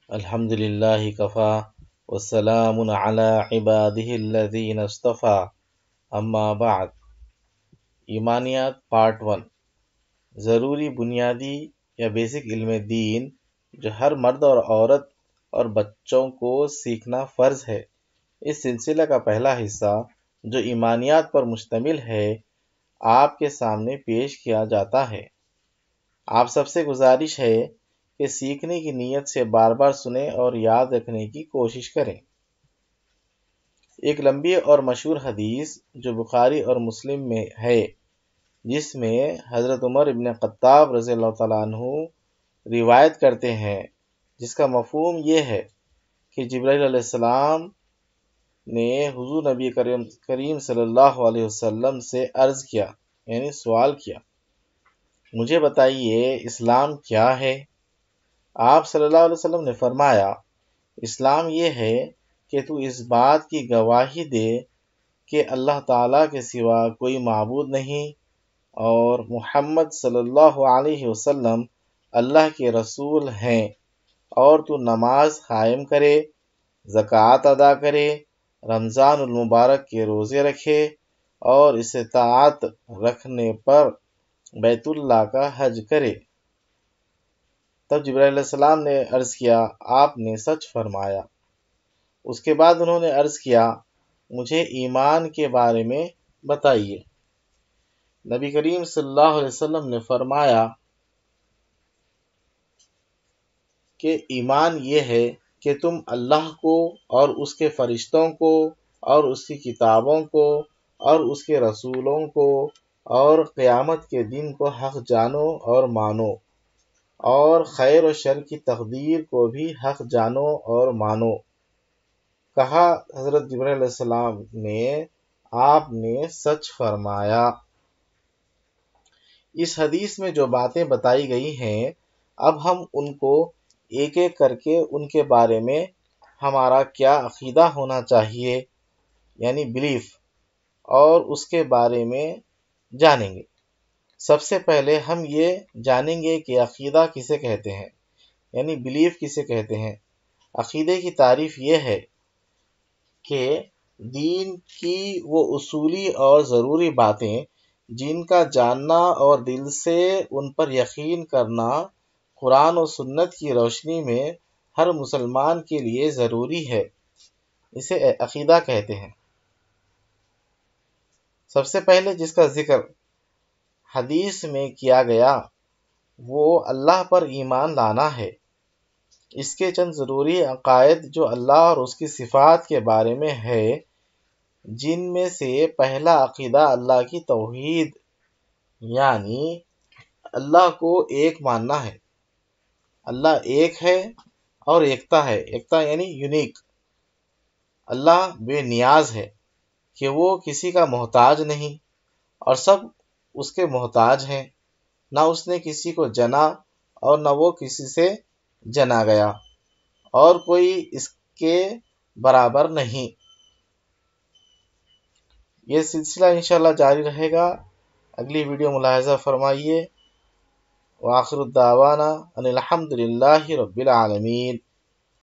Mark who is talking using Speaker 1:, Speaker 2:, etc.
Speaker 1: الحمد للہ کفا والسلام علی عبادہ الذین اصطفیٰ اما بعد۔ ایمانیات پارٹ 1، ضروری بنیادی یا بیسک علم دین جو ہر مرد اور عورت اور بچوں کو سیکھنا فرض ہے۔ اس سلسلہ کا پہلا حصہ جو ایمانیات پر مشتمل ہے آپ کے سامنے پیش کیا جاتا ہے۔ آپ سب سے گزارش ہے کہ سیکھنے کی نیت سے بار بار سنیں اور یاد رکھنے کی کوشش کریں۔ ایک لمبی اور مشہور حدیث جو بخاری اور مسلم میں ہے، جس میں حضرت عمر ابن خطاب رضی اللہ تعالیٰ عنہ روایت کرتے ہیں، جس کا مفہوم یہ ہے کہ جبرائیل علیہ السلام نے حضور نبی کریم صلی اللہ علیہ وسلم سے عرض کیا، یعنی سوال کیا، مجھے بتائیے اسلام کیا ہے؟ آپ صلی اللہ علیہ وسلم نے فرمایا، اسلام یہ ہے کہ تو اس بات کی گواہی دے کہ اللہ تعالیٰ کے سوا کوئی معبود نہیں اور محمد صلی اللہ علیہ وسلم اللہ کے رسول ہیں، اور تو نماز قائم کرے، زکوٰۃ ادا کرے، رمضان المبارک کے روزے رکھے، اور استطاعت رکھنے پر بیت اللہ کا حج کرے۔ تب جبرائیل علیہ السلام نے عرض کیا، آپ نے سچ فرمایا۔ اس کے بعد انہوں نے عرض کیا، مجھے ایمان کے بارے میں بتائیے۔ نبی کریم صلی اللہ علیہ وسلم نے فرمایا کہ ایمان یہ ہے کہ تم اللہ کو اور اس کے فرشتوں کو اور اس کی کتابوں کو اور اس کے رسولوں کو اور قیامت کے دن کو حق جانو اور مانو، اور خیر و شر کی تقدیر کو بھی حق جانو اور مانو۔ کہا حضرت جبرائیل علیہ السلام نے، آپ نے سچ فرمایا۔ اس حدیث میں جو باتیں بتائی گئی ہیں، اب ہم ان کو ایک ایک کر کے ان کے بارے میں ہمارا کیا عقیدہ ہونا چاہیے، یعنی بلیف، اور اس کے بارے میں جانیں گے۔ سب سے پہلے ہم یہ جانیں گے کہ عقیدہ کسے کہتے ہیں، یعنی بلیف کسے کہتے ہیں۔ عقیدے کی تعریف یہ ہے کہ دین کی وہ اصولی اور ضروری باتیں جن کا جاننا اور دل سے ان پر یقین کرنا قرآن و سنت کی روشنی میں ہر مسلمان کے لیے ضروری ہے، اسے عقیدہ کہتے ہیں۔ سب سے پہلے جس کا ذکر حدیث میں کیا گیا وہ اللہ پر ایمان لانا ہے۔ اس کے چند ضروری عقائد جو اللہ اور اس کی صفات کے بارے میں ہے، جن میں سے پہلا عقیدہ اللہ کی توحید، یعنی اللہ کو ایک ماننا ہے۔ اللہ ایک ہے اور ایکتا ہے، ایکتا یعنی یونیک۔ اللہ بے نیاز ہے کہ وہ کسی کا محتاج نہیں اور سب اس کے محتاج ہیں، نہ اس نے کسی کو جنا اور نہ وہ کسی سے جنا گیا، اور کوئی اس کے برابر نہیں۔ یہ سلسلہ انشاءاللہ جاری رہے گا، اگلی ویڈیو ملاحظہ فرمائیے۔ وآخر الدعوانا ان الحمد للہ رب العالمین۔